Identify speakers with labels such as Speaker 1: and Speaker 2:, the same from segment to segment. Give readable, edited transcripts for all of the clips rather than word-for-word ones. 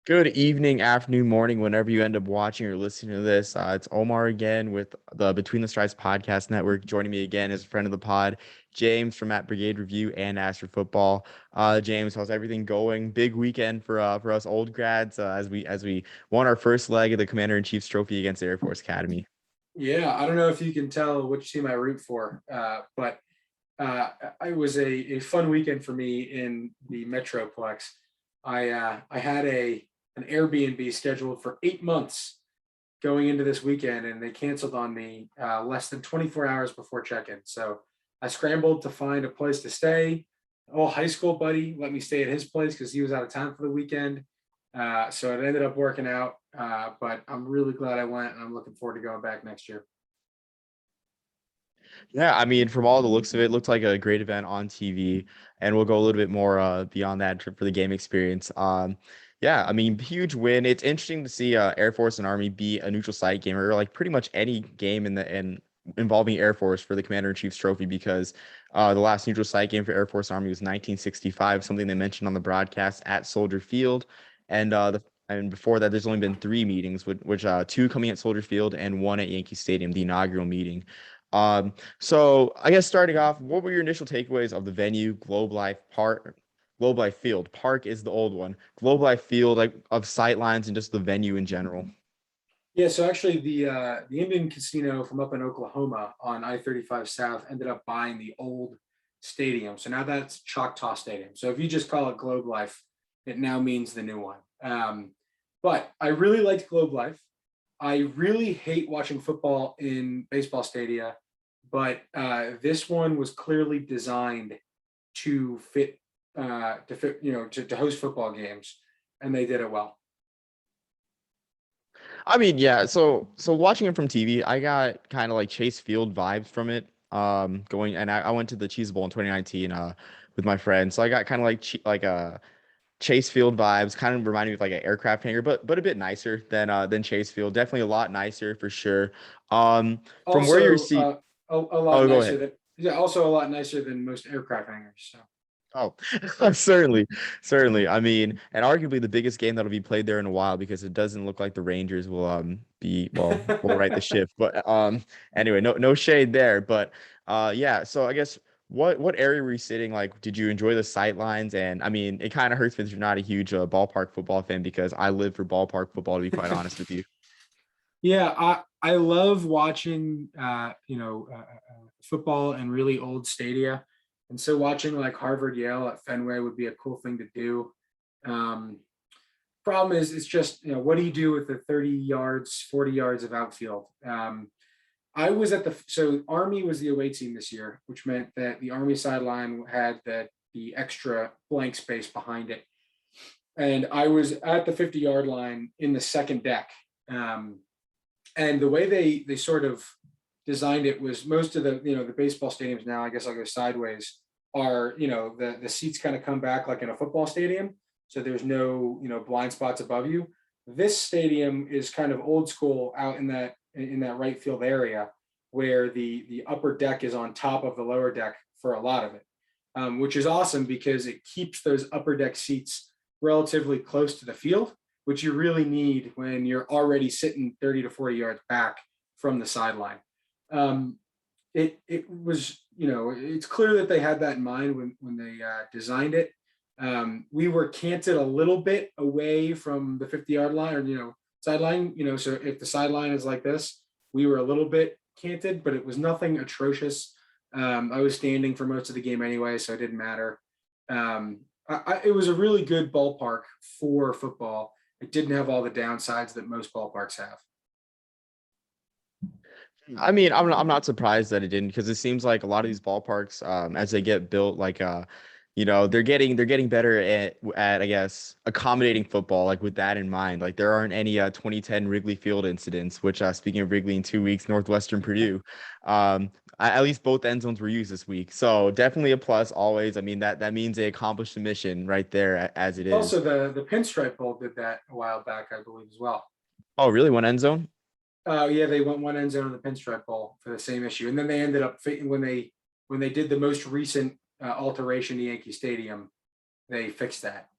Speaker 1: Good evening, afternoon, morning, whenever you end up watching or listening to this. It's Omar again with the Between the Stripes podcast network. Joining me again is a friend of the pod, James from at Brigade Review and Astro Football. James, how's everything going? Big weekend for us old grads as we won our first leg of the Commander in Chief's Trophy against the Air Force Academy.
Speaker 2: Yeah, I don't know if you can tell which team I root for, but uh, it was a fun weekend for me in the Metroplex. I had an Airbnb scheduled for 8 months going into this weekend, and they canceled on me less than 24 hours before check-in. So I scrambled to find a place to stay. Oh, high school buddy let me stay at his place because he was out of town for the weekend. So it ended up working out, but I'm really glad I went, and I'm looking forward to going back next year.
Speaker 1: Yeah, I mean, from all the looks of it, looked like a great event on TV, and we'll go a little bit more beyond that for the game experience. Yeah, I mean, huge win. It's interesting to see Air Force and Army be a neutral site game, or like pretty much any game in involving Air Force for the Commander in Chief's Trophy, because the last neutral site game for Air Force Army was 1965, something they mentioned on the broadcast at Soldier Field, and before that, there's only been three meetings, which two coming at Soldier Field and one at Yankee Stadium, the inaugural meeting. So I guess starting off, what were your initial takeaways of the venue, Globe Life Park, Globe Life Field? Park is the old one. Globe Life Field, like of sightlines and just the venue in general.
Speaker 2: Yeah, so actually, the Indian Casino from up in Oklahoma on I-35 South ended up buying the old stadium. So now that's Choctaw Stadium. So if you just call it Globe Life, it now means the new one. But I really liked Globe Life. I really hate watching football in baseball stadia, but this one was clearly designed to fit to host football games, and they did it well.
Speaker 1: I mean, yeah. So watching it from TV, I got kind of like Chase Field vibes from it. Going and I went to the Cheese Bowl in 2019 with my friends, so I got kind of like Chase Field vibes, kind of reminding me of like an aircraft hangar, but a bit nicer than Chase Field. Definitely a lot nicer for sure. From where you're
Speaker 2: Also,
Speaker 1: seat.
Speaker 2: a lot
Speaker 1: Oh, go
Speaker 2: nicer
Speaker 1: ahead.
Speaker 2: than yeah, also a lot nicer than most aircraft hangars. So
Speaker 1: Oh, certainly, certainly. I mean, and arguably the biggest game that'll be played there in a while because it doesn't look like the Rangers will right the ship. But anyway, no shade there. But yeah. So I guess what area were you sitting? Like, did you enjoy the sight lines? And I mean, it kind of hurts if you're not a huge ballpark football fan because I live for ballpark football, to be quite honest with you.
Speaker 2: yeah, I love watching football in really old stadia, and so watching like Harvard Yale at Fenway would be a cool thing to do. Um, Problem is, it's just what do you do with the 30 yards, 40 yards of outfield? I was at so Army was the away team this year, which meant that the Army sideline had the extra blank space behind it, and I was at the 50-yard line in the second deck. Um, and the way they sort of designed it was most of the baseball stadiums now, I guess I'll go sideways, are the seats kind of come back like in a football stadium, so there's no blind spots above you. This stadium is kind of old school out in that right field area, where the upper deck is on top of the lower deck for a lot of it, which is awesome because it keeps those upper deck seats relatively close to the field, which you really need when you're already sitting 30 to 40 yards back from the sideline. Um, it was, it's clear that they had that in mind when they designed it. We were canted a little bit away from the 50-yard line, or sideline. So if the sideline is like this, we were a little bit canted, but it was nothing atrocious. I was standing for most of the game anyway, so it didn't matter. It was a really good ballpark for football. It didn't have all the downsides that most ballparks have.
Speaker 1: I mean, I'm not surprised that it didn't because it seems like a lot of these ballparks, as they get built, they're getting better at I guess accommodating football. Like with that in mind, like there aren't any 2010 Wrigley Field incidents. Which speaking of Wrigley, in 2 weeks, Northwestern Purdue, at least both end zones were used this week. So definitely a plus always. I mean that means they accomplished the mission right there as it
Speaker 2: Also,
Speaker 1: is.
Speaker 2: the Pinstripe Bowl did that a while back, I believe, as well.
Speaker 1: Oh, really? One end zone?
Speaker 2: Yeah, they went one end zone in the Pinstripe Bowl for the same issue, and then they ended up when they did the most recent alteration to Yankee Stadium, they fixed that.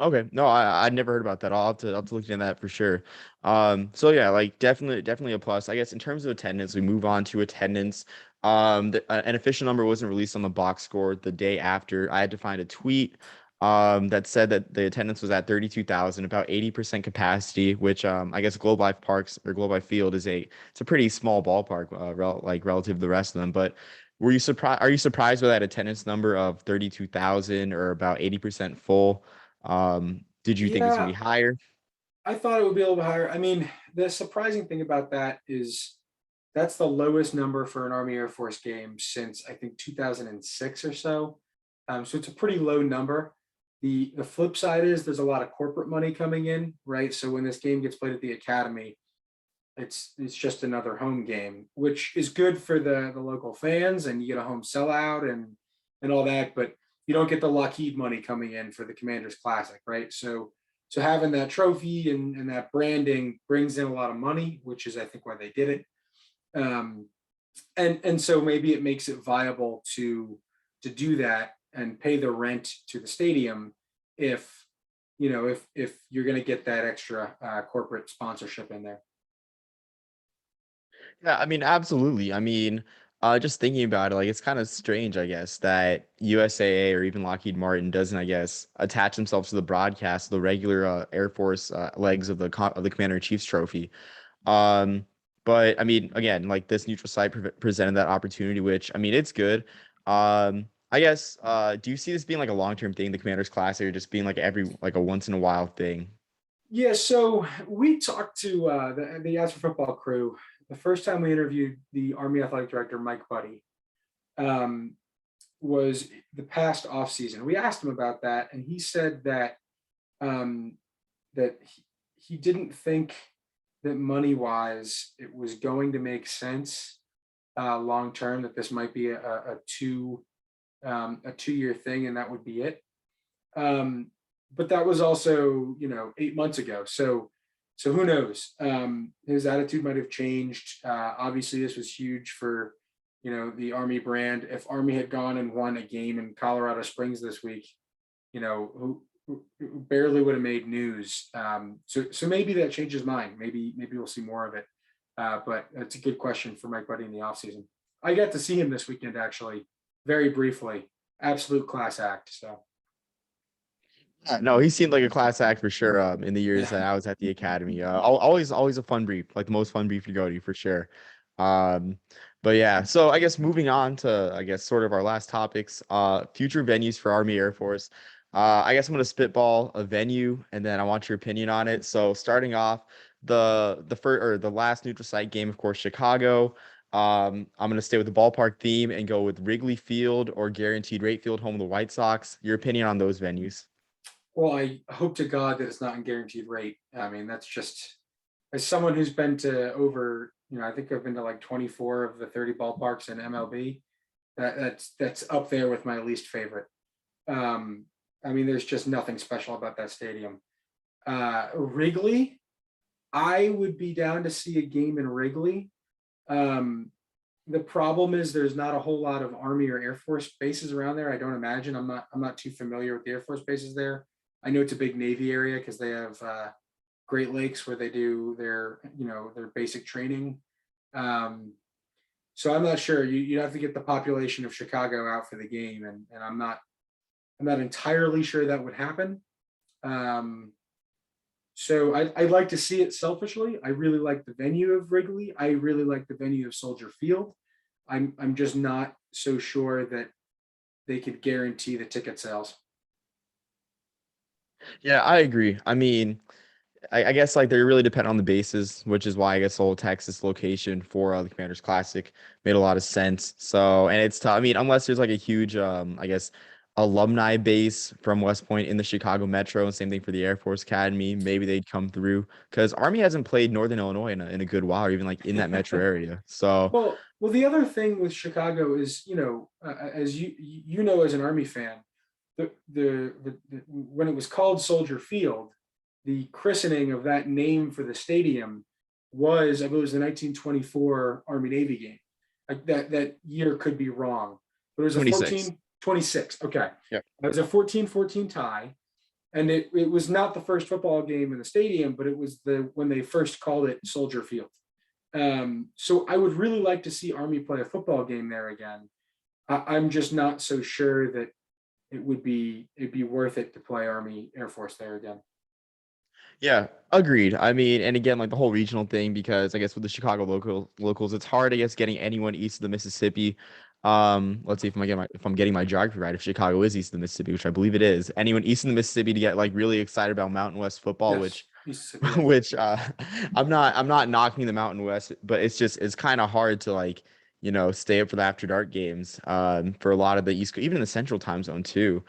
Speaker 1: Okay. No, I'd never heard about that. I'll have to look into that for sure. So yeah, like definitely a plus. I guess in terms of attendance, we move on to attendance. An official number wasn't released on the box score the day after. I had to find a tweet that said that the attendance was at 32,000, about 80% capacity, which I guess Globe Life Parks or Globe Life Field it's a pretty small ballpark like relative to the rest of them, but were you surprised? Are you surprised by that attendance number of 32,000 or about 80% full? Did you think it was gonna
Speaker 2: Yeah,
Speaker 1: be higher?
Speaker 2: I thought it would be a little bit higher. I mean, the surprising thing about that is that's the lowest number for an Army Air Force game since I think 2006 or so. So it's a pretty low number. The flip side is there's a lot of corporate money coming in, right? So when this game gets played at the academy, it's just another home game, which is good for the local fans, and you get a home sellout and all that, but you don't get the Lockheed money coming in for the Commanders Classic, right? So having that trophy and that branding brings in a lot of money, which is I think why they did it. Um, and so maybe it makes it viable to do that and pay the rent to the stadium if if you're going to get that extra corporate sponsorship in there.
Speaker 1: Yeah, I mean, absolutely. I mean, just thinking about it, like it's kind of strange, I guess, that USAA or even Lockheed Martin doesn't, I guess, attach themselves to the broadcast, the regular Air Force legs of of the Commander in Chief's trophy. Um, but I mean, again, like this neutral site presented that opportunity, which I mean, it's good. I guess, do you see this being like a long-term thing, the Commanders Classic, or just being like like a once in a while thing?
Speaker 2: Yeah, so we talked to the As for Football crew the first time we interviewed the Army Athletic Director Mike Buddy. Um, was the past off season. We asked him about that, and he said that um, that he didn't think that money wise it was going to make sense long term. That this might be a 2 year thing, and that would be it. But that was also 8 months ago. So who knows? His attitude might have changed. Obviously, this was huge for the Army brand. If Army had gone and won a game in Colorado Springs this week, who barely would have made news. So maybe that changes mind. Maybe we'll see more of it. But it's a good question for Mike Buddy in the offseason. I got to see him this weekend actually, very briefly. Absolute class act. So
Speaker 1: No, he seemed like a class act for sure. In the years
Speaker 2: yeah.
Speaker 1: that I was at the academy, always a fun brief, like the most fun brief to go to for sure. Um, but yeah, so I guess moving on to I guess sort of our last topics, future venues for Army Air Force. I guess I'm gonna spitball a venue, and then I want your opinion on it. So starting off, the first or the last neutral site game, of course, Chicago. I'm gonna stay with the ballpark theme and go with Wrigley Field or Guaranteed Rate Field, home of the White Sox. Your opinion on those venues?
Speaker 2: Well, I hope to God that it's not in guaranteed rate. I mean, that's just as someone who's been to over, I think I've been to like 24 of the 30 ballparks in MLB. That's up there with my least favorite. Um, I mean, there's just nothing special about that stadium. Wrigley, I would be down to see a game in Wrigley. Um, the problem is there's not a whole lot of Army or Air Force bases around there. I don't imagine. I'm not too familiar with the Air Force bases there. I know it's a big Navy area because they have Great Lakes where they do their basic training. Um, so I'm not sure. You'd have to get the population of Chicago out for the game, and I'm not entirely sure that would happen. Um, so I'd like to see it selfishly. I really like the venue of Wrigley. I really like the venue of Soldier Field. I'm just not so sure that they could guarantee the ticket sales.
Speaker 1: Yeah, I agree. I mean, I guess like they really depend on the bases, which is why I guess the whole Texas location for the Commanders Classic made a lot of sense. So, and it's tough. I mean, unless there's like a huge, I guess, alumni base from West Point in the Chicago Metro, and same thing for the Air Force Academy, maybe they'd come through because Army hasn't played Northern Illinois in a good while, or even like in that metro area. So,
Speaker 2: Well, the other thing with Chicago is, as you know, as an Army fan, the when it was called Soldier Field, the christening of that name for the stadium was, I believe, it was the 1924 Army Navy game. Like that year could be wrong, but it was a
Speaker 1: 26.
Speaker 2: 14-26. Okay,
Speaker 1: Yeah.
Speaker 2: it was a 14-14 tie. And it was not the first football game in the stadium, but it was when they first called it Soldier Field. So I would really like to see Army play a football game there again. I'm just not so sure that it'd be worth it to play Army Air Force there again.
Speaker 1: Yeah, agreed. I mean, and again, like the whole regional thing, because I guess with the Chicago locals, it's hard, I guess, getting anyone east of the Mississippi. Let's see if I'm getting my geography right. If Chicago is east of the Mississippi, which I believe it is, anyone east of the Mississippi to get like really excited about Mountain West football,
Speaker 2: Yes,
Speaker 1: which
Speaker 2: Mississippi. Yeah.
Speaker 1: which I'm not knocking the Mountain West, but it's kind of hard to like, stay up for the after dark games for a lot of the East, even in the Central time zone too.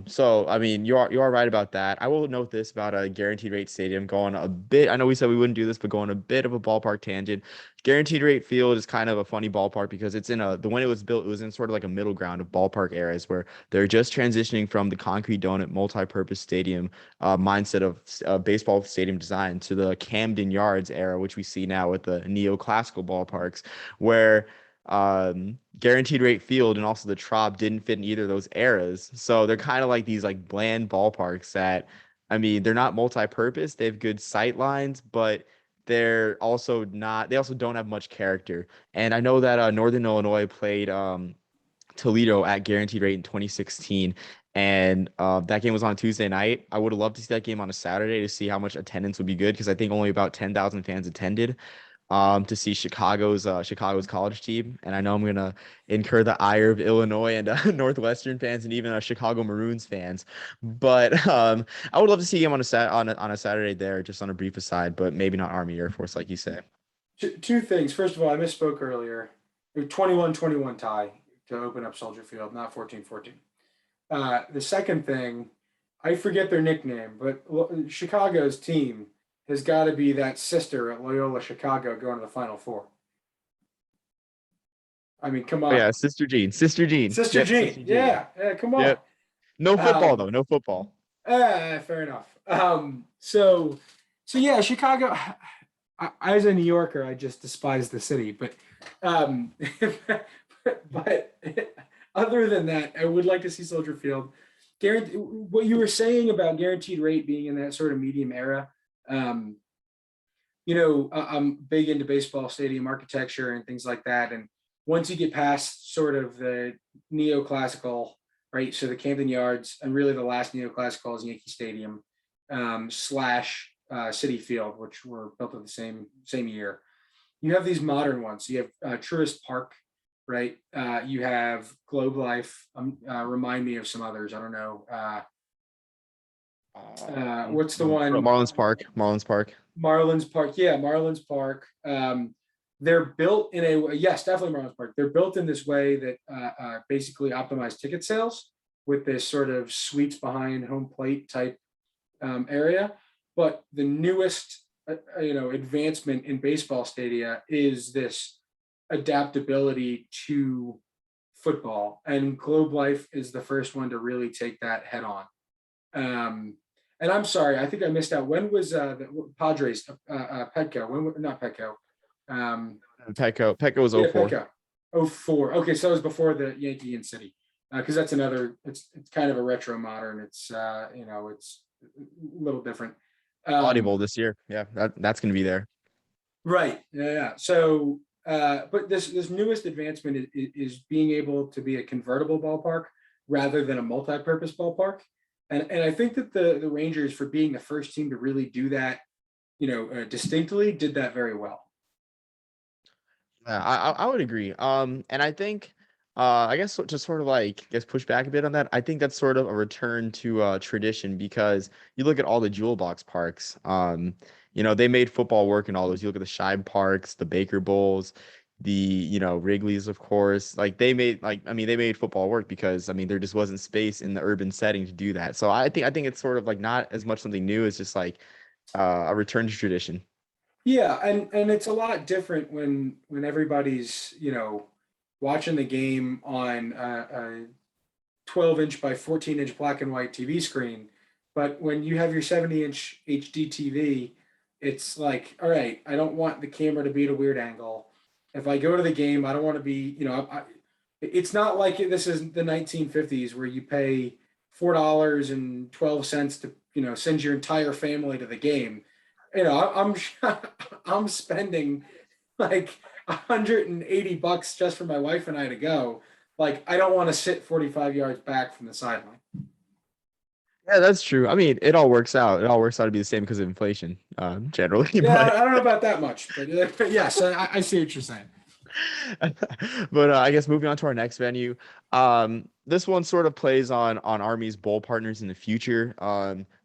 Speaker 1: So I mean, you are right about that. I will note this about a guaranteed rate stadium going a bit. I know we said we wouldn't do this, but going a bit of a ballpark tangent. Guaranteed rate field is kind of a funny ballpark because it's in the when it was built, it was in sort of like a middle ground of ballpark areas where they're just transitioning from the concrete donut multi-purpose stadium mindset of baseball stadium design to the Camden Yards era, which we see now with the neoclassical ballparks, where guaranteed rate field and also the Trop didn't fit in either of those eras. So they're kind of like these like bland ballparks that, I mean, they're not multi-purpose. They have good sight lines, but they're also not. They also don't have much character. And I know that Northern Illinois played Toledo at guaranteed rate in 2016. And that game was on a Tuesday night. I would have loved to see that game on a Saturday to see how much attendance would be good because I think only about 10,000 fans attended to see Chicago's college team. And I know I'm gonna incur the ire of Illinois and Northwestern fans and even Chicago Maroons fans. But I would love to see him on a Saturday there, just on a brief aside, but maybe not Army Air Force like you say.
Speaker 2: Two things. First of all, I misspoke earlier. 21-21 tie to open up Soldier Field, not 14-14. The second thing, I forget their nickname, but Chicago's team has got to be that sister at Loyola Chicago going to the Final Four. I mean, come
Speaker 1: Oh
Speaker 2: on.
Speaker 1: yeah, Sister Jean. Sister Jean.
Speaker 2: Sister
Speaker 1: Yep,
Speaker 2: Jean.
Speaker 1: Sister Jean.
Speaker 2: Yeah, yeah, come on.
Speaker 1: Yep. No football
Speaker 2: Um,
Speaker 1: though. No football.
Speaker 2: Fair enough. So yeah, Chicago. As a New Yorker, I just despise the city. Um, but other than that, I would like to see Soldier Field. What you were saying about guaranteed rate being in that sort of medium era. Um, I'm big into baseball stadium architecture and things like that. And once you get past sort of the neoclassical, right? So the Camden Yards, and really the last neoclassical is Yankee Stadium slash City Field, which were built at the same year. You have these modern ones. You have Truist Park, right? You have Globe Life. Remind me of some others. I don't know. What's the one?
Speaker 1: Marlins Park. Marlins Park.
Speaker 2: Marlins Park. Yeah, Marlins Park. They're built in yes, definitely Marlins Park. They're built in this way that basically optimize ticket sales with this sort of suites behind home plate type area. But the newest, advancement in baseball stadia is this adaptability to football, and Globe Life is the first one to really take that head on. And I'm sorry, I think I missed out. When was the Padres Petco? Not Petco?
Speaker 1: Petco was
Speaker 2: Yeah,
Speaker 1: 04.
Speaker 2: Petco. 04. Okay, so it was before the Yankee and City, because that's another. It's kind of a retro modern. It's it's a little different.
Speaker 1: Audible this year. Yeah, that's gonna be there.
Speaker 2: Right. Yeah. So, but this newest advancement is being able to be a convertible ballpark rather than a multi-purpose ballpark. And I think that the Rangers, for being the first team to really do that, distinctly, did that very well.
Speaker 1: Yeah, I would agree. And I think, I guess to sort of like, push back a bit on that. I think that's sort of a return to tradition because you look at all the jewel box parks. They made football work in all those. You look at the Shibe Parks, the Baker Bowls, the Wrigley's, of course. Like they made football work because there just wasn't space in the urban setting to do that. So I think it's sort of like not as much something new as just like a return to tradition.
Speaker 2: Yeah, and it's a lot different when everybody's watching the game on a 12-inch by 14-inch black and white TV screen, but when you have your 70-inch HD TV, it's like, all right, I don't want the camera to be at a weird angle. If I go to the game, I don't want to be, it's not like this is the 1950s where you pay $4.12 to send your entire family to the game. I'm I'm spending like $180 just for my wife and I to go. Like, I don't want to sit 45 yards back from the sideline.
Speaker 1: Yeah, that's true. I mean, it all works out. It all works out to be the same because of inflation, generally.
Speaker 2: Yeah,
Speaker 1: But
Speaker 2: I don't know about that much, but yes, I see what you're saying.
Speaker 1: but I guess moving on to our next venue. This one sort of plays on Army's bowl partners in the future.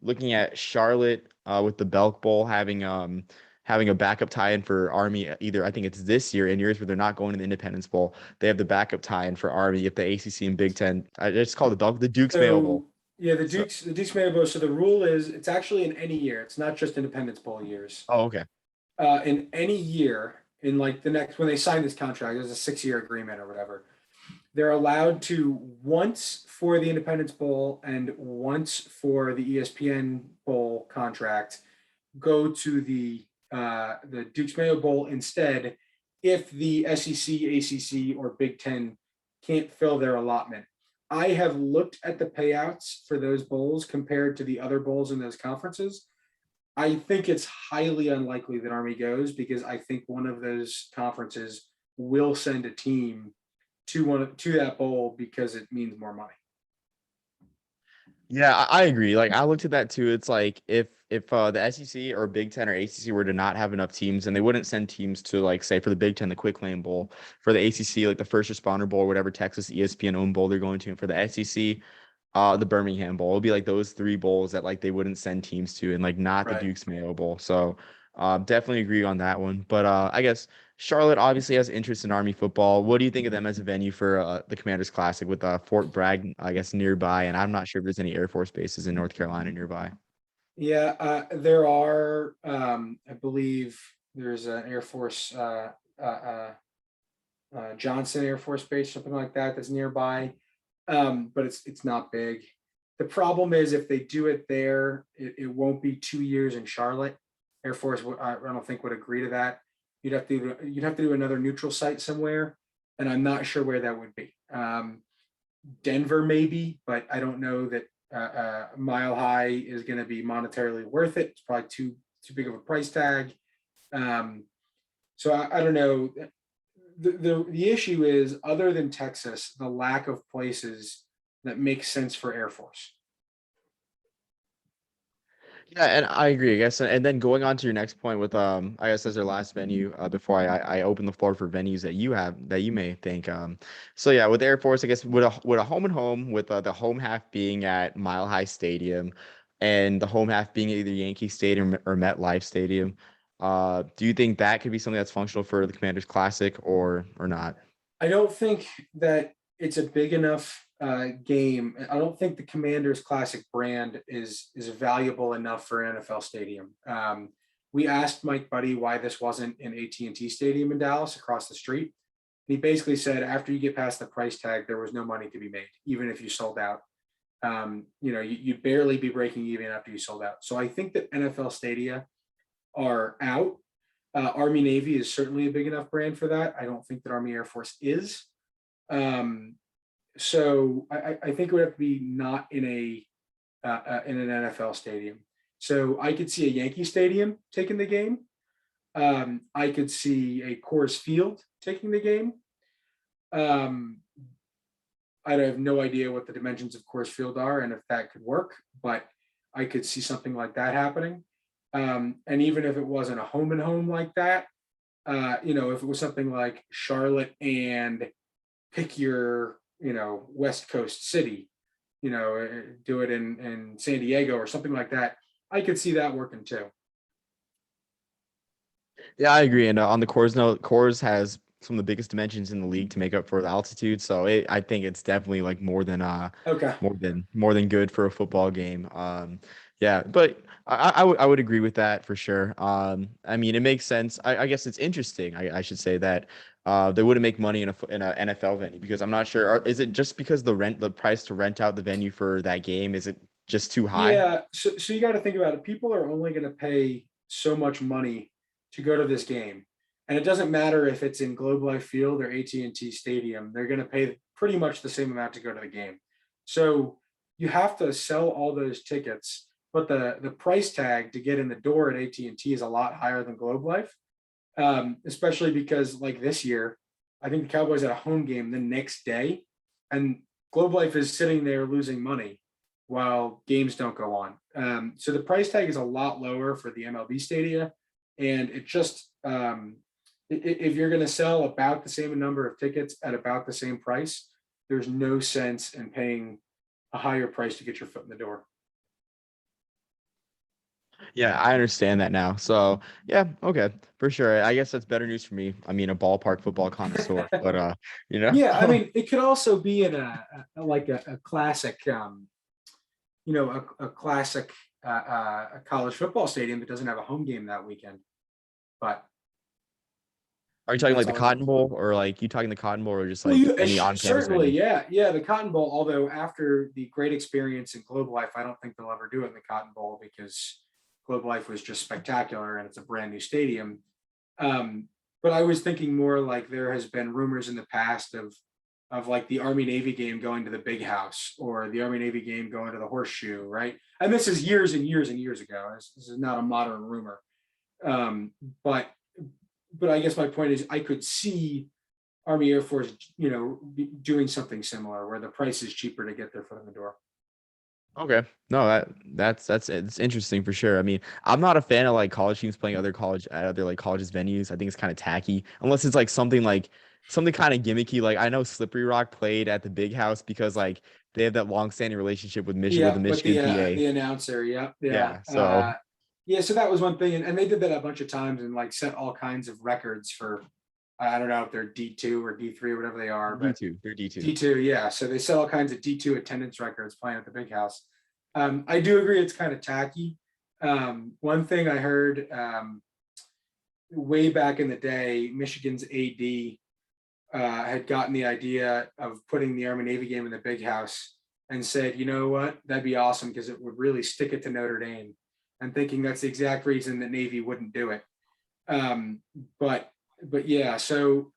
Speaker 1: Looking at Charlotte with the Belk Bowl having a backup tie-in for Army. Either I think it's this year, in years where they're not going to the Independence Bowl, they have the backup tie-in for Army if the ACC and Big Ten. It's called the Duke's Mayo Bowl.
Speaker 2: So yeah,
Speaker 1: So,
Speaker 2: The Dukes Mayo Bowl. So the rule is it's actually in any year. It's not just Independence Bowl years.
Speaker 1: oh, okay.
Speaker 2: In any year, in like the next when they sign this contract, there's a 6-year agreement or whatever. They're allowed to once for the Independence Bowl and once for the ESPN Bowl contract go to the Dukes Mayo Bowl instead if the SEC, ACC, or Big Ten can't fill their allotment. I have looked at the payouts for those bowls compared to the other bowls in those conferences. I think it's highly unlikely that Army goes because I think one of those conferences will send a team to that bowl because it means more money.
Speaker 1: Yeah, I agree. Like I looked at that too. It's like if the SEC or Big Ten or ACC were to not have enough teams, and they wouldn't send teams to like say for the Big Ten the Quick Lane Bowl, for the ACC like the First Responder Bowl, or whatever Texas ESPN owned bowl they're going to, and for the SEC, the Birmingham Bowl. It'll be like those three bowls that like they wouldn't send teams to, and like not the
Speaker 2: Right.
Speaker 1: Duke's Mayo Bowl. So definitely agree on that one. But I guess Charlotte obviously has interest in Army football. What do you think of them as a venue for the Commanders Classic with Fort Bragg, I guess, nearby? And I'm not sure if there's any Air Force bases in North Carolina nearby.
Speaker 2: Yeah, there are. I believe there's an Air Force Johnson Air Force Base, something like that, that's nearby. But it's not big. The problem is if they do it there, it won't be 2 years in Charlotte. Air Force, I don't think would agree to that. You'd have to do another neutral site somewhere, and I'm not sure where that would be. Denver maybe, but I don't know that Mile High is going to be monetarily worth it. It's probably too big of a price tag. So I don't know. The issue is, other than Texas, the lack of places that make sense for Air Force.
Speaker 1: Yeah, and I agree, I guess. And then going on to your next point with I guess as our last venue, before I open the floor for venues that you have that you may think. So yeah, with Air Force, I guess with a home and home, with the home half being at Mile High Stadium and the home half being either Yankee Stadium or MetLife Stadium, do you think that could be something that's functional for the Commanders Classic or not?
Speaker 2: I don't think that it's a big enough game. I don't think the Commanders Classic brand is valuable enough for an NFL stadium. We asked Mike Buddy why this wasn't an AT&T Stadium in Dallas across the street. He basically said after you get past the price tag, there was no money to be made, even if you sold out. You'd barely be breaking even after you sold out. So I think that NFL stadia are out. Army Navy is certainly a big enough brand for that. I don't think that Army Air Force is. So I think it would have to be not in an NFL stadium. So I could see a Yankee Stadium taking the game. I could see a Coors Field taking the game. I have no idea what the dimensions of Coors Field are and if that could work, but I could see something like that happening. And even if it wasn't a home and home like that, if it was something like Charlotte and pick your, West Coast city, do it in San Diego or something like that, I could see that working too.
Speaker 1: Yeah, I agree. And on the Coors note, Coors has some of the biggest dimensions in the league to make up for the altitude. So I think it's definitely like
Speaker 2: Okay.
Speaker 1: more than good for a football game. Yeah, but I would agree with that for sure. I mean, it makes sense. I guess it's interesting. I should say that they wouldn't make money in a NFL venue because I'm not sure. Is it just because the price to rent out the venue for that game, is it just too high?
Speaker 2: Yeah. So you got to think about it. People are only going to pay so much money to go to this game. And it doesn't matter if it's in Globe Life Field or AT&T Stadium, they're going to pay pretty much the same amount to go to the game. So you have to sell all those tickets, but the price tag to get in the door at AT&T is a lot higher than Globe Life, especially because like this year, I think the Cowboys had a home game the next day, and Globe Life is sitting there losing money while games don't go on. So the price tag is a lot lower for the MLB stadia, and it just if you're going to sell about the same number of tickets at about the same price, there's no sense in paying a higher price to get your foot in the door.
Speaker 1: Yeah, I understand that now. So yeah, okay, for sure. I guess that's better news for me. I mean, a ballpark football connoisseur, but you know.
Speaker 2: Yeah, I mean, it could also be in like a classic, a classic a college football stadium that doesn't have a home game that weekend. But
Speaker 1: Are you talking like
Speaker 2: that's
Speaker 1: the
Speaker 2: always
Speaker 1: Cotton Bowl, or like you talking the Cotton Bowl, or just
Speaker 2: well.
Speaker 1: like
Speaker 2: You
Speaker 1: any on-campus
Speaker 2: certainly,
Speaker 1: venue?
Speaker 2: yeah, the Cotton Bowl. Although after the great experience in Globe Life, I don't think they'll ever do it in the Cotton Bowl because Globe Life was just spectacular and it's a brand new stadium. Um, but I was thinking more like there has been rumors in the past of like the Army Navy game going to the Big House or the Army Navy game going to the Horseshoe, right? And this is years and years and years ago. This is not a modern rumor. Um, but but I guess my point is I could see Army Air Force, doing something similar where the price is cheaper to get their foot in the door.
Speaker 1: Okay. No, that's it's interesting for sure. I mean, I'm not a fan of like college teams playing other college at other like colleges venues. I think it's kind of tacky unless it's like something kind of gimmicky. Like I know Slippery Rock played at the Big House because like they have that long-standing relationship with
Speaker 2: Yeah,
Speaker 1: the
Speaker 2: with
Speaker 1: Michigan PA.
Speaker 2: the announcer. Yeah, yeah,
Speaker 1: Yeah. So
Speaker 2: yeah. So that was one thing, and they did that a bunch of times and like set all kinds of records for. I don't know if they're D2 or D3 or whatever they are, but
Speaker 1: D2, they're D2.
Speaker 2: D2, yeah. So they set all kinds of D2 attendance records playing at the Big House. I do agree it's kind of tacky. One thing I heard way back in the day, Michigan's AD had gotten the idea of putting the Army Navy game in the Big House and said, you know what, that'd be awesome because it would really stick it to Notre Dame. And thinking that's the exact reason that Navy wouldn't do it. Um, but yeah, so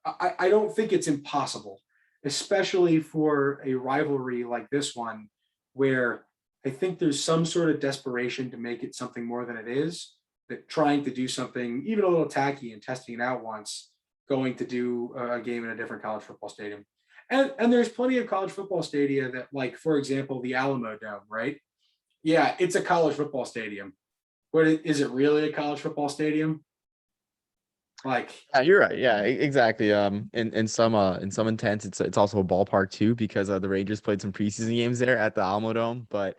Speaker 2: I don't think it's impossible, especially for a rivalry like this one, where I think there's some sort of desperation to make it something more than it is, that trying to do something even a little tacky and testing it out once, going to do a game in a different college football stadium. And there's plenty of college football stadia that, like, for example, the Alamo Dome, right? Yeah, it's a college football stadium. But is it really a college football stadium? Like,
Speaker 1: yeah, you're right. Yeah, exactly. In some intents, it's also a ballpark too because the Rangers played some preseason games there at the Alamo Dome. But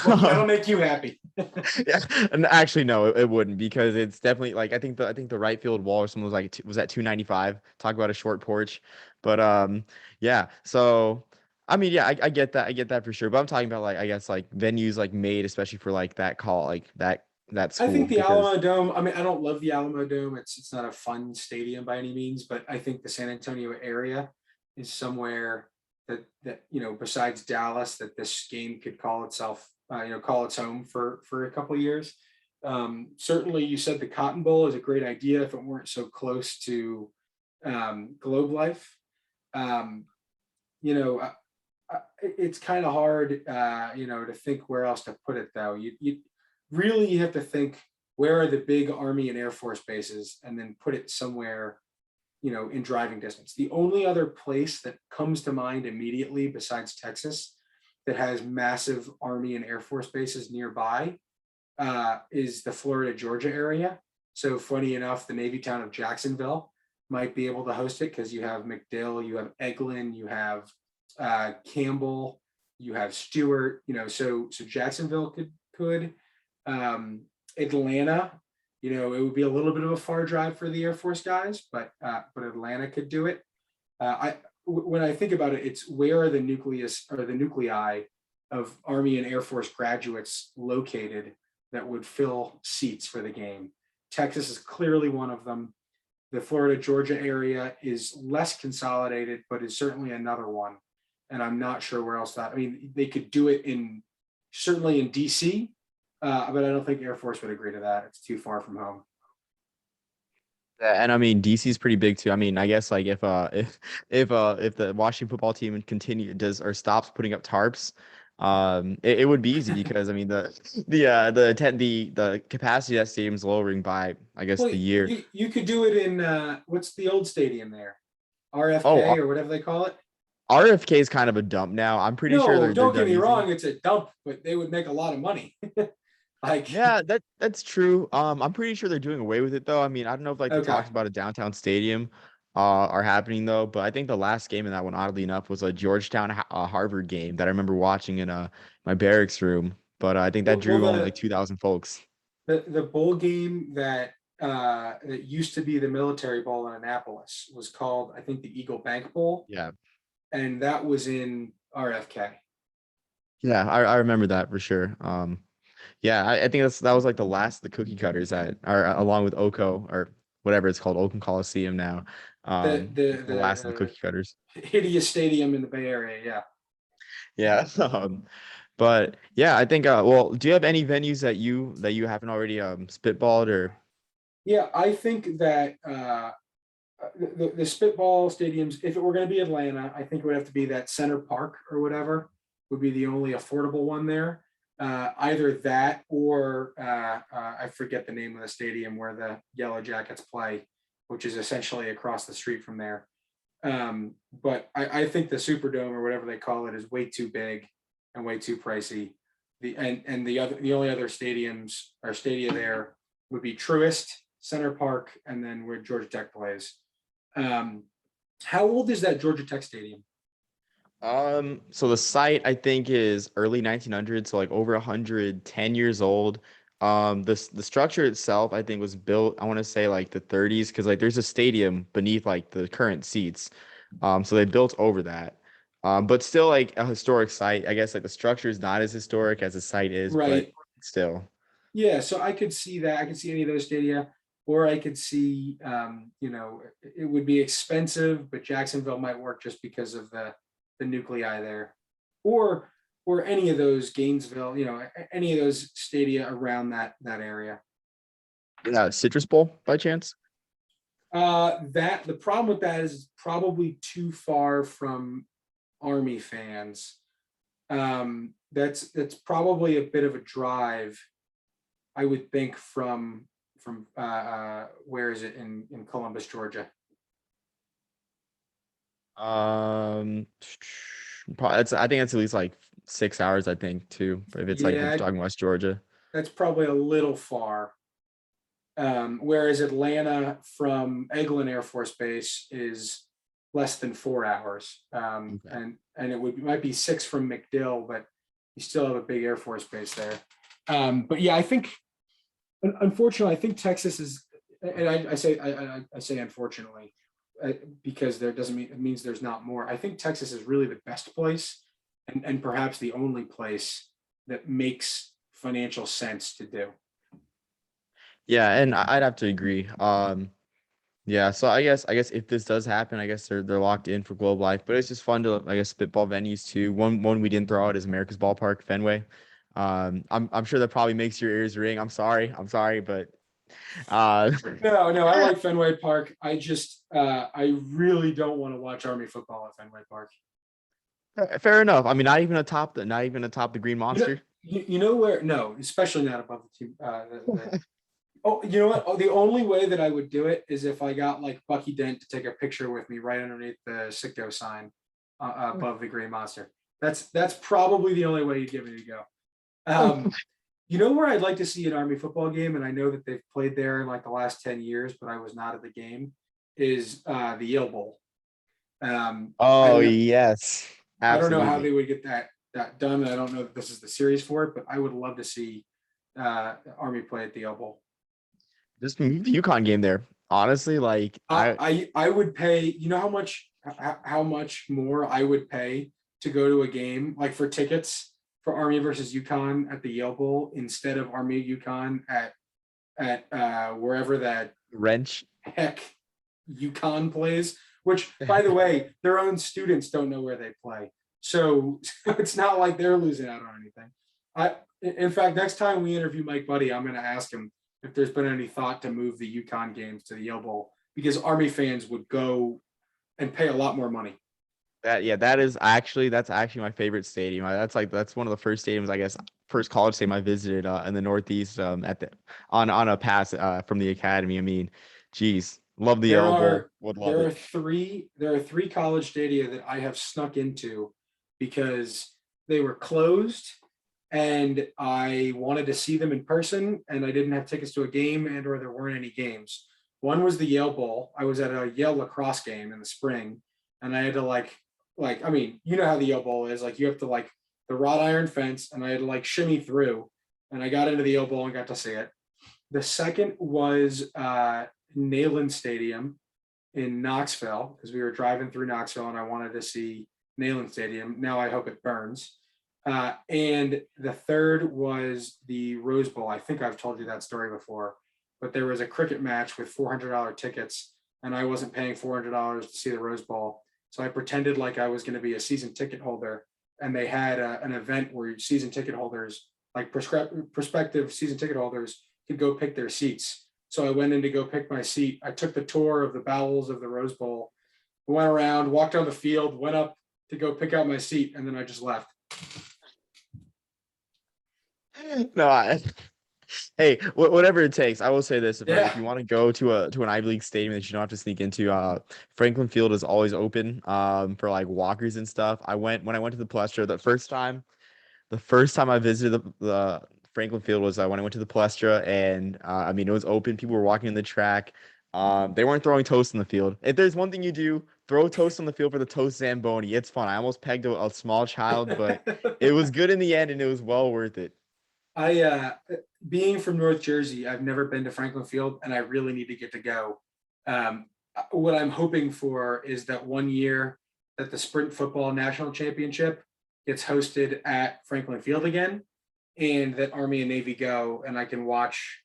Speaker 2: well, that'll make you happy.
Speaker 1: yeah, and actually no, it wouldn't because it's definitely like I think the right field wall or something was like was at 295. Talk about a short porch, but yeah. So I mean yeah, I get that for sure. But I'm talking about like I guess like venues like made especially for like that call like that
Speaker 2: I
Speaker 1: school
Speaker 2: think the
Speaker 1: because
Speaker 2: Alamo Dome. I mean, I don't love the Alamo Dome. It's not a fun stadium by any means, but I think the San Antonio area is somewhere that besides Dallas, that this game could call itself, call its home for a couple of years. Certainly, you said the Cotton Bowl is a great idea if it weren't so close to Globe Life. Um, you know, it's kind of hard, to think where else to put it though. You really you have to think where are the big Army and Air Force bases, and then put it somewhere, in driving distance. The only other place that comes to mind immediately besides Texas that has massive Army and Air Force bases nearby is the Florida, Georgia area. So funny enough, the Navy town of Jacksonville might be able to host it because you have MacDill, you have Eglin, you have Campbell, you have Stewart. So Jacksonville could. Atlanta, it would be a little bit of a far drive for the Air Force guys, but Atlanta could do it. When I think about it, it's where are the nucleus or the nuclei of Army and Air Force graduates located that would fill seats for the game. Texas is clearly one of them. The Florida, Georgia area is less consolidated, but is certainly another one. And I'm not sure where else I mean, they could do it certainly in DC, but I don't think Air Force would agree to that. It's too far from home.
Speaker 1: Yeah, and I mean DC is pretty big too. I mean, I guess like if the Washington football team continue does or stops putting up tarps, it would be easy because I mean the capacity of that stadium is lowering by I guess
Speaker 2: Well,
Speaker 1: the year.
Speaker 2: you could do it in what's the old stadium there?
Speaker 1: Oh,
Speaker 2: RFK or whatever they call it.
Speaker 1: RFK is kind of a dump now. I'm pretty sure
Speaker 2: No,
Speaker 1: they're
Speaker 2: don't get
Speaker 1: done
Speaker 2: me
Speaker 1: using.
Speaker 2: wrong, it's a dump, but they would make a lot of money. Like,
Speaker 1: Yeah, that's true. I'm pretty sure they're doing away with it though. I mean, I don't know if like the
Speaker 2: okay,
Speaker 1: talks about a downtown stadium are happening though, but I think the last game in that one, oddly enough, was a Georgetown Harvard game that I remember watching in my barracks room. But I think that
Speaker 2: well,
Speaker 1: drew only like 2,000 folks.
Speaker 2: the bowl game that used to be the Military Bowl in Annapolis was called, I think, the Eagle Bank Bowl,
Speaker 1: Yeah,
Speaker 2: and that was in RFK.
Speaker 1: yeah, I remember that for sure. Yeah, I think that was like the last of the cookie cutters that are along with Oko or whatever it's called, Oakland Coliseum now.
Speaker 2: The the
Speaker 1: The last of the
Speaker 2: the
Speaker 1: cookie cutters.
Speaker 2: hideous stadium in the Bay Area. Yeah,
Speaker 1: Yeah. But yeah, I think well, do you have any venues that you haven't already spitballed or
Speaker 2: yeah. I think that the spitball stadiums, if it were going to be Atlanta, I think it would have to be that Center Park or whatever would be the only affordable one there. Either that or I forget the name of the stadium where the Yellow Jackets play, which is essentially across the street from there. But I think the Superdome or whatever they call it is way too big and way too pricey. The only other stadiums or stadia there would be Truist, Center Park, and then where Georgia Tech plays. Um, how old is that Georgia Tech stadium?
Speaker 1: so the site I think is early 1900s, so like over 110 years old. The structure itself I think was built I want to say like the 30s because like there's a stadium beneath like the current seats. So they built over that. But still like a historic site. I guess like the structure is not as historic as the site is, but
Speaker 2: Right.
Speaker 1: still.
Speaker 2: Yeah. So I could see that. I could see any of those stadia, or I could see, it would be expensive, but Jacksonville might work just because of the nuclei there, or any of those Gainesville, any of those stadia around that area.
Speaker 1: Citrus Bowl by chance?
Speaker 2: That the problem with that is it's probably too far from Army fans. That's probably a bit of a drive, I would think, from where is it in Columbus, Georgia?
Speaker 1: I think it's at least like 6 hours, I think, too. If it's like we're
Speaker 2: Yeah,
Speaker 1: talking West Georgia.
Speaker 2: that's probably a little far. Whereas Atlanta from Eglin Air Force Base is less than 4 hours,
Speaker 1: Okay.
Speaker 2: and might be six from MacDill, but you still have a big Air Force base there. But yeah, I think unfortunately, I think Texas is, and I say unfortunately, because there doesn't mean it means there's not more. I think Texas is really the best place, and perhaps the only place that makes financial sense to do.
Speaker 1: Yeah, and I'd have to agree. Yeah, so I guess if this does happen, I guess they're locked in for Globe Life. But it's just fun to I guess spitball venues too. One we didn't throw out is America's Ballpark, Fenway. I'm sure that probably makes your ears ring. I'm sorry, but uh
Speaker 2: No, no, I like Fenway Park. I really don't want to watch Army football at Fenway Park.
Speaker 1: fair enough. I mean, not even atop the Green
Speaker 2: You know,
Speaker 1: Monster.
Speaker 2: you know where? No, especially not above the team. Oh, you know what? Oh, the only way that I would do it is if I got like Bucky Dent to take a picture with me right underneath the Sicko sign above the Green Monster. That's probably the only way you'd get me to go. Um, you know where I'd like to see an Army football game, and I know that they've played there in like the last 10 years, but I was not at the game, is the Yale Bowl. I
Speaker 1: Oh
Speaker 2: don't know.
Speaker 1: yes,
Speaker 2: I don't know how they
Speaker 1: absolutely.
Speaker 2: would get that done. I don't know that this is the series for it, but I would love to see Army play at the Yale Bowl.
Speaker 1: Just move the UConn game there. Honestly, like
Speaker 2: I would pay. You know how much more I would pay to go to a game, like for tickets for Army versus UConn at the Yale Bowl instead of Army UConn at wherever that
Speaker 1: wrench.
Speaker 2: heck UConn plays. Which, by the way, their own students don't know where they play, so it's not like they're losing out on anything. In fact, next time we interview Mike Buddy, I'm going to ask him if there's been any thought to move the Yukon games to the Yale Bowl, because Army fans would go and pay a lot more money.
Speaker 1: That's actually my favorite stadium. That's one of the first stadiums, I guess, first college stadium I visited in the Northeast at the on a pass from the academy. I mean, geez, love the
Speaker 2: There
Speaker 1: Yellow Bowl.
Speaker 2: are
Speaker 1: Would love
Speaker 2: there are
Speaker 1: it.
Speaker 2: three college stadia that I have snuck into because they were closed and I wanted to see them in person and I didn't have tickets to a game and or there weren't any games. One was the Yale Bowl. I was at a Yale lacrosse game in the spring and I had to I mean, you know how the Yale Bowl is. Like you have to the wrought iron fence and I had to shimmy through and I got into the Yale Bowl and got to see it. The second was Neyland Stadium in Knoxville because we were driving through Knoxville and I wanted to see Neyland Stadium. Now I hope it burns. And the third was the Rose Bowl. I think I've told you that story before, but there was a cricket match with $400 tickets and I wasn't paying $400 to see the Rose Bowl. So I pretended like I was going to be a season ticket holder and they had an event where season ticket holders, prospective season ticket holders, could go pick their seats. So I went in to go pick my seat. I took the tour of the bowels of the Rose Bowl, went around, walked down the field, went up to go pick out my seat, and then I just left.
Speaker 1: No, hey, whatever it takes. I will say this: if you
Speaker 2: Yeah.
Speaker 1: want to go to an Ivy League stadium that you don't have to sneak into, Franklin Field is always open for like walkers and stuff. When I went to the Palestra the first time I visited the Franklin Field was when I went to the Palestra, and I mean it was open. People were walking in the track. They weren't throwing toast in the field. If there's one thing you do, throw toast on the field for the toast Zamboni. It's fun. I almost pegged a small child, but it was good in the end, and it was well worth it.
Speaker 2: Being from North Jersey, I've never been to Franklin Field, and I really need to get to go. Um, what I'm hoping for is that one year that the Sprint Football National Championship gets hosted at Franklin Field again, and that Army and Navy go, and I can watch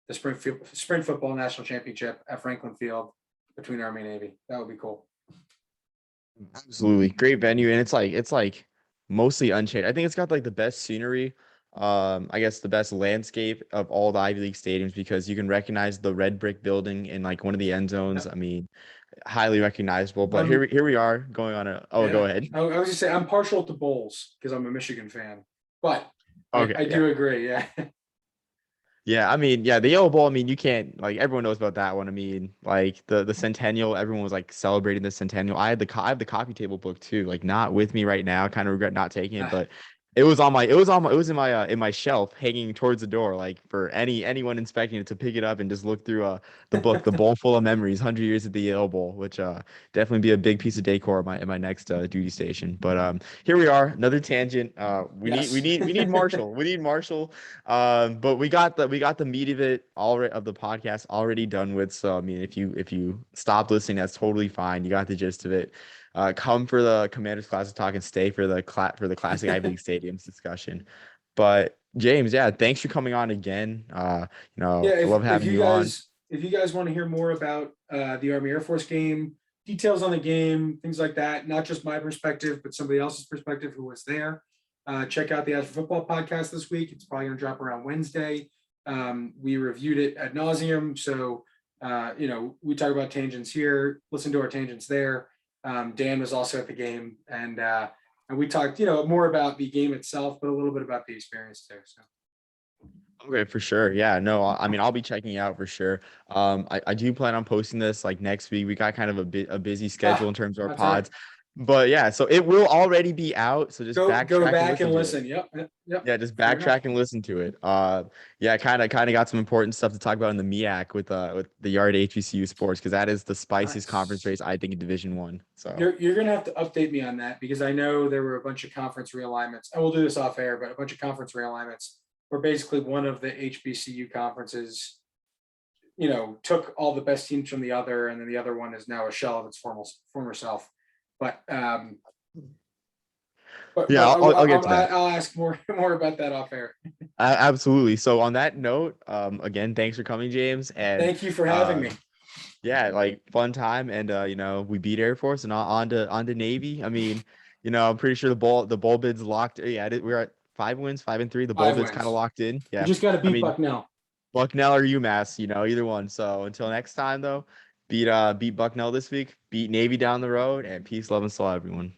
Speaker 2: the Sprint Football National Championship at Franklin Field between Army and Navy. That would be cool.
Speaker 1: Absolutely. Great venue. And it's like mostly unchanged. I think it's got like the best scenery. I guess the best landscape of all the Ivy League stadiums because you can recognize the red brick building in like one of the end zones.
Speaker 2: Yeah.
Speaker 1: I mean, highly recognizable. But
Speaker 2: I'm
Speaker 1: here we are going on a go
Speaker 2: Yeah.
Speaker 1: ahead.
Speaker 2: I was just say I'm partial to bowls because I'm a Michigan fan, but
Speaker 1: Okay,
Speaker 2: I
Speaker 1: yeah.
Speaker 2: do agree. Yeah.
Speaker 1: Yeah, I mean, yeah, the Yellow Bowl, I mean, you can't like everyone knows about that one. I mean, like the centennial, everyone was like celebrating the centennial. I have the coffee table book too, like not with me right now. Kind of regret not taking it, but it was in my shelf hanging towards the door, like for anyone inspecting it to pick it up and just look through the book, The Bowl Full of Memories, 100 Years at the Yale Bowl, which definitely be a big piece of decor at my next duty station. But here we are, another tangent.
Speaker 2: Yes.
Speaker 1: We need Marshall. We need Marshall. But we got the meat of it already of the podcast already done with. So I mean, if you stop listening, that's totally fine. You got the gist of it. Come for the Commanders Classic talk and stay for the classic Ivy League stadiums discussion. But James, yeah, thanks for coming on again.
Speaker 2: Yeah.
Speaker 1: I love having you on.
Speaker 2: If you guys want to hear more about the Army Air Force game, details on the game, things like that, not just my perspective, but somebody else's perspective who was there. Check out the As for Football podcast this week. It's probably going to drop around Wednesday. We reviewed it ad nauseum, so we talk about tangents here. Listen to our tangents there. Dan was also at the game, and we talked, more about the game itself, but a little bit about the experience too. So.
Speaker 1: Okay, for sure. Yeah, no, I mean, I'll be checking it out for sure. I do plan on posting this like next week. We got kind of a busy schedule in terms of our
Speaker 2: That's right.
Speaker 1: pods, but yeah, so it will already be out. So just
Speaker 2: Go
Speaker 1: backtrack and
Speaker 2: back
Speaker 1: listen
Speaker 2: and
Speaker 1: to it.
Speaker 2: listen. Yep.
Speaker 1: Yeah, just
Speaker 2: Fair enough.
Speaker 1: backtrack and listen to it. Yeah, kind of got some important stuff to talk about in the MEAC with the Yard HBCU sports because that is the spiciest conference
Speaker 2: Nice.
Speaker 1: race I think in Division One. So
Speaker 2: You're gonna have to update me on that because I know there were a bunch of conference realignments, and we'll do this off air, but a bunch of conference realignments where basically one of the HBCU conferences, took all the best teams from the other, and then the other one is now a shell of its former self. But
Speaker 1: yeah, I'll get to that.
Speaker 2: I'll ask more about that off air.
Speaker 1: Absolutely. So on that note, again, thanks for coming, James, and
Speaker 2: Thank you for having me.
Speaker 1: um, yeah, like fun time, and we beat Air Force and on to Navy. I mean, I'm pretty sure the bowl bid's locked. Yeah, we're at 5 wins, 5-3. The bowl
Speaker 2: Five
Speaker 1: bid's kind of
Speaker 2: wins.
Speaker 1: locked in.
Speaker 2: We
Speaker 1: Yeah,
Speaker 2: just got to
Speaker 1: I
Speaker 2: beat
Speaker 1: mean,
Speaker 2: Bucknell.
Speaker 1: Bucknell or UMass, either one. So until next time, though, beat Bucknell this week, beat Navy down the road, and peace, love, and soul, everyone.